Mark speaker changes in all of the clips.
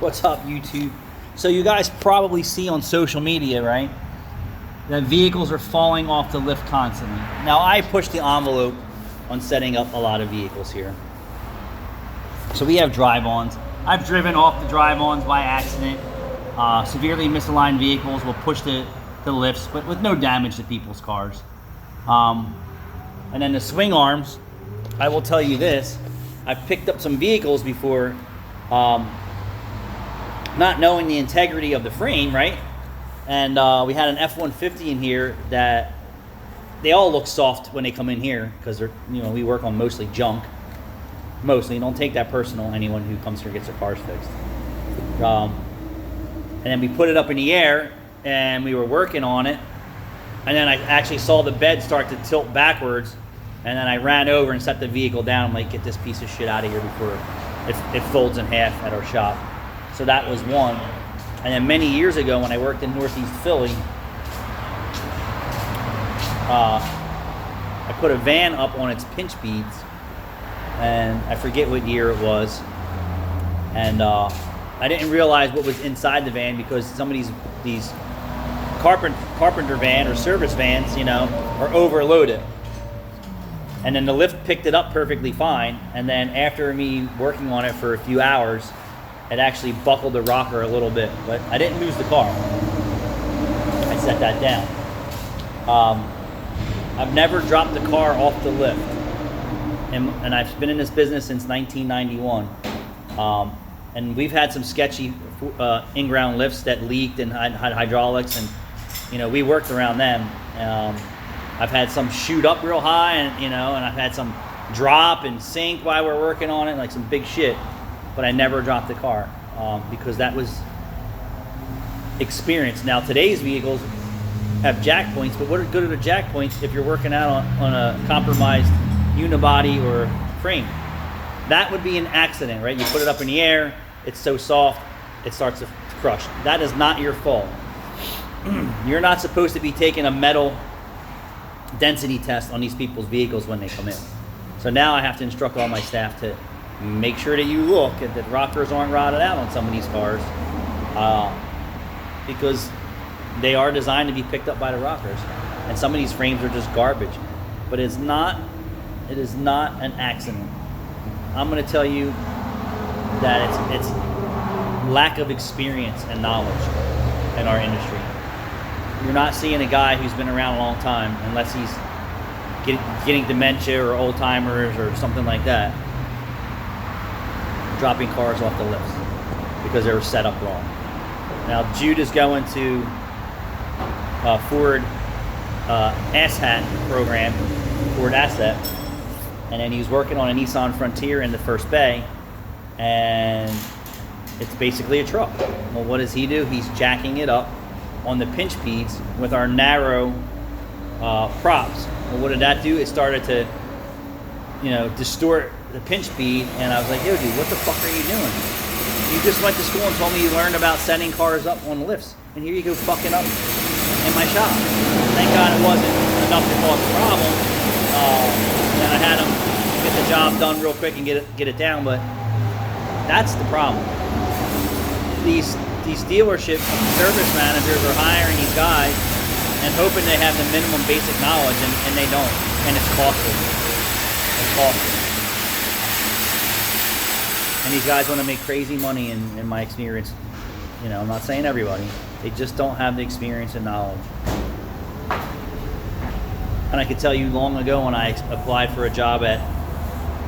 Speaker 1: What's up, YouTube? So you guys probably see on social media, right, that vehicles are falling off the lift constantly. Now, I push the envelope on setting up a lot of vehicles here. So we have drive-ons. I've driven off the drive-ons by accident. Severely misaligned vehicles will push the lifts, but with no damage to people's cars. And then the swing arms, I will tell you this. I've picked up some vehicles before, not knowing the integrity of the frame, right? And we had an F-150 in here that they all look soft when they come in here because they're, we work on mostly junk. Mostly, don't take that personal. Anyone who comes here gets their cars fixed. And then we put it up in the air, and we were working on it. And then I actually saw the bed start to tilt backwards, and then I ran over and set the vehicle down. I'm like, get this piece of shit out of here before it folds in half at our shop. So that was one. And then many years ago when I worked in Northeast Philly, I put a van up on its pinch beads, and I forget what year it was. And I didn't realize what was inside the van because some of these carpenter van or service vans, are overloaded. And then the lift picked it up perfectly fine. And then after me working on it for a few hours, it actually buckled the rocker a little bit, but I didn't lose the car. I set that down. I've never dropped the car off the lift. And I've been in this business since 1991. And we've had some sketchy in-ground lifts that leaked and had hydraulics, and we worked around them. I've had some shoot up real high, and I've had some drop and sink while we're working on it, like some big shit. But I never dropped the car because that was experience. Now today's vehicles have jack points, but what are good at the jack points if you're working out on a compromised unibody or frame? That would be an accident, right? You put it up in the air, it's so soft, it starts to crush. That is not your fault. You're not supposed to be taking a metal density test on these people's vehicles when they come in. So now I have to instruct all my staff to make sure that you look at that rockers aren't rotted out on some of these cars, because they are designed to be picked up by the rockers, and some of these frames are just garbage. But it is not an accident. I'm going to tell you that it's lack of experience and knowledge in our industry. You're not seeing a guy who's been around a long time, unless he's getting dementia or old timers or something like that, dropping cars off the lifts because they were set up wrong. Now Jude is going to Ford ASSET program, Ford Asset, and then he was working on a Nissan Frontier in the first bay, and it's basically a truck. Well, what does he do? He's jacking it up on the pinch beads with our narrow props. Well, what did that do? It started to, distort the pinch bead, and I was like, yo, dude, what the fuck are you doing? You just went to school and told me you learned about setting cars up on lifts, and here you go fucking up in my shop. Thank God it wasn't enough to cause a problem. And I had him get the job done real quick and get it down, but that's the problem. These dealership service managers are hiring these guys and hoping they have the minimum basic knowledge, and they don't, and it's costly. It's costly. And these guys want to make crazy money, in my experience. I'm not saying everybody. They just don't have the experience and knowledge. And I could tell you long ago when I applied for a job at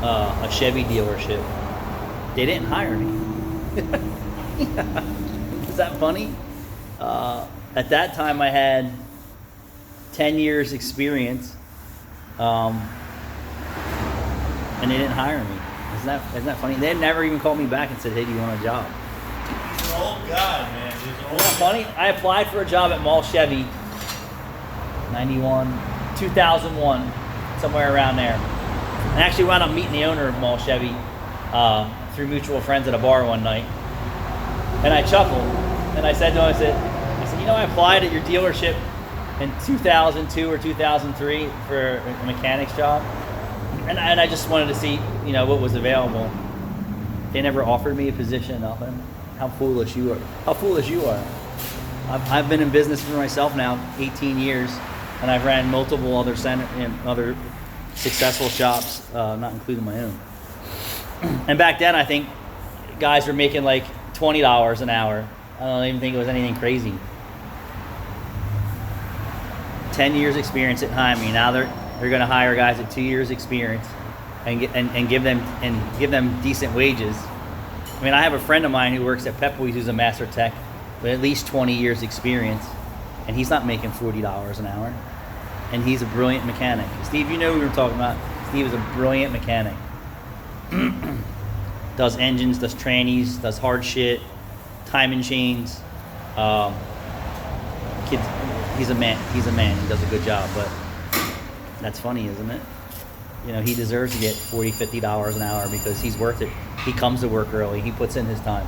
Speaker 1: a Chevy dealership, they didn't hire me. Is that funny? At that time I had 10 years experience, and they didn't hire me. Isn't that funny? They never even called me back and said, hey, do you want a job?
Speaker 2: He's an old guy, man.
Speaker 1: Isn't that funny? I applied for a job at Mall Chevy, 2001, somewhere around there. And I actually wound up meeting the owner of Mall Chevy through mutual friends at a bar one night. And I chuckled, and I said to him, I said, I applied at your dealership in 2002 or 2003 for a mechanic's job. And I just wanted to see, what was available. They never offered me a position, nothing. how foolish you are. How foolish you are. I've been in business for myself now 18 years, and I've ran multiple other other successful shops, not including my own. And back then, I think guys were making like $20 an hour. I don't even think it was anything crazy. 10 years experience at Jaime. Now they're going to hire guys at 2 years experience and give them decent wages. I mean, I have a friend of mine who works at Pep Boys who's a master tech with at least 20 years experience, and he's not making $40 an hour. And he's a brilliant mechanic. Steve, you know who we were talking about. Steve is a brilliant mechanic. Does engines, does trannies, does hard shit, timing chains. Kids, he's a man. He does a good job, but that's funny, isn't it? You know, he deserves to get $40, $50 an hour because he's worth it. He comes to work early. He puts in his time.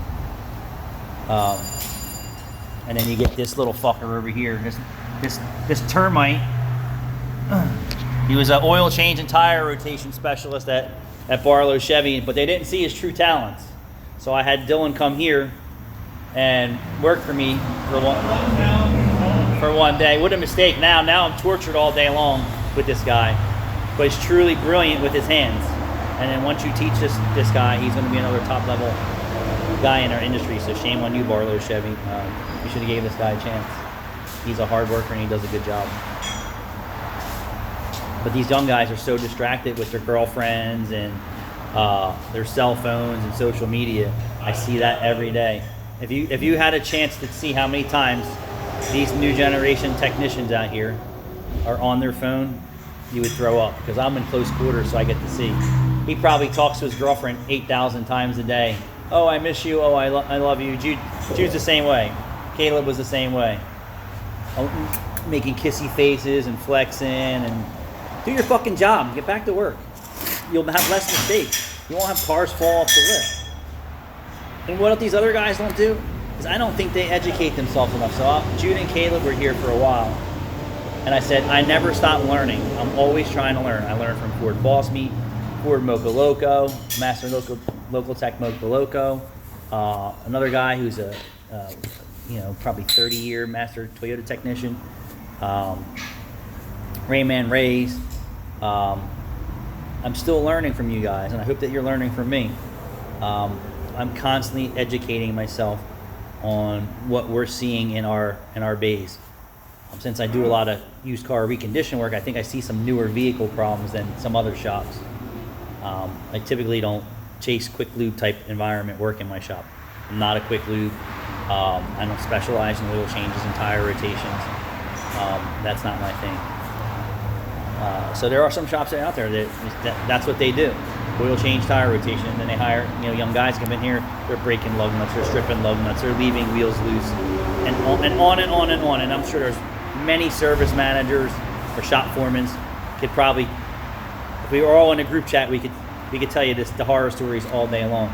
Speaker 1: And then you get this little fucker over here. This termite. He was an oil change and tire rotation specialist at Barlow Chevy, but they didn't see his true talents. So I had Dylan come here and work for me for one day. What a mistake. Now I'm tortured all day long with this guy. But he's truly brilliant with his hands. And then once you teach this guy, he's going to be another top level guy in our industry. So shame on you, Barlow Chevy. You should have gave this guy a chance. He's a hard worker and he does a good job. But these young guys are so distracted with their girlfriends and their cell phones and social media. I see that every day. If you had a chance to see how many times these new generation technicians out here are on their phone, you would throw up, because I'm in close quarters, so I get to see. He probably talks to his girlfriend 8,000 times a day. Oh, I miss you. Oh, I love you. Jude's the same way. Caleb was the same way. Making kissy faces and flexing, and do your fucking job. Get back to work. You'll have less mistakes. You won't have cars fall off the lift. And what these other guys don't do is I don't think they educate themselves enough. So Jude and Caleb were here for a while. And I said, I never stop learning. I'm always trying to learn. I learned from Ford Boss Meet, Ford Mocha Loco, Master Local Tech Mocha Loco. Another guy who's a probably 30-year Master Toyota technician. Rayman Rays. I'm still learning from you guys, and I hope that you're learning from me. I'm constantly educating myself on what we're seeing in our bays. Since I do a lot of used car recondition work, I think I see some newer vehicle problems than some other shops. I typically don't chase quick lube type environment work in my shop. I'm not a quick lube. I don't specialize in oil changes and tire rotations. That's not my thing. So there are some shops out there that's what they do. Oil change, tire rotation, and then they hire young guys come in here. They're breaking lug nuts, they're stripping lug nuts, they're leaving wheels loose, and on and on and on and on. And I'm sure there's many service managers or shop foremans could probably, if we were all in a group chat, we could tell you the horror stories all day long.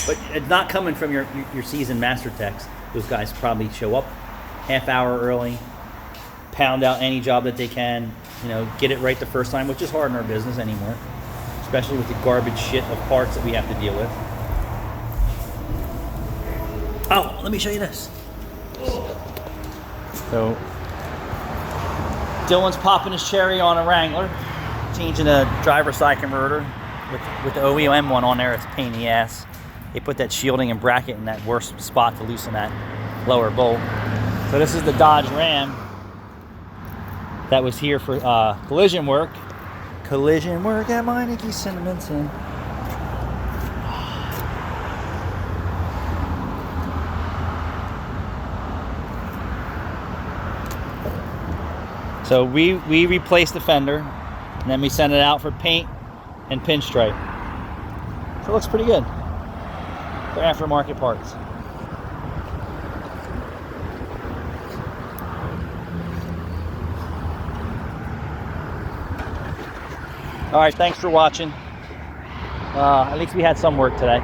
Speaker 1: But it's not coming from your seasoned master techs. Those guys probably show up half hour early, pound out any job that they can, get it right the first time, which is hard in our business anymore, especially with the garbage shit of parts that we have to deal with. Oh, let me show you this. So, Dylan's popping his cherry on a Wrangler, changing a driver's side converter with the OEM one on there. It's a pain in the ass. They put that shielding and bracket in that worst spot to loosen that lower bolt. So this is the Dodge Ram that was here for collision work. Collision work at Meineke Cinnamonton. So we replaced the fender, and then we sent it out for paint and pinstripe. So it looks pretty good for aftermarket parts. All right, thanks for watching. At least we had some work today.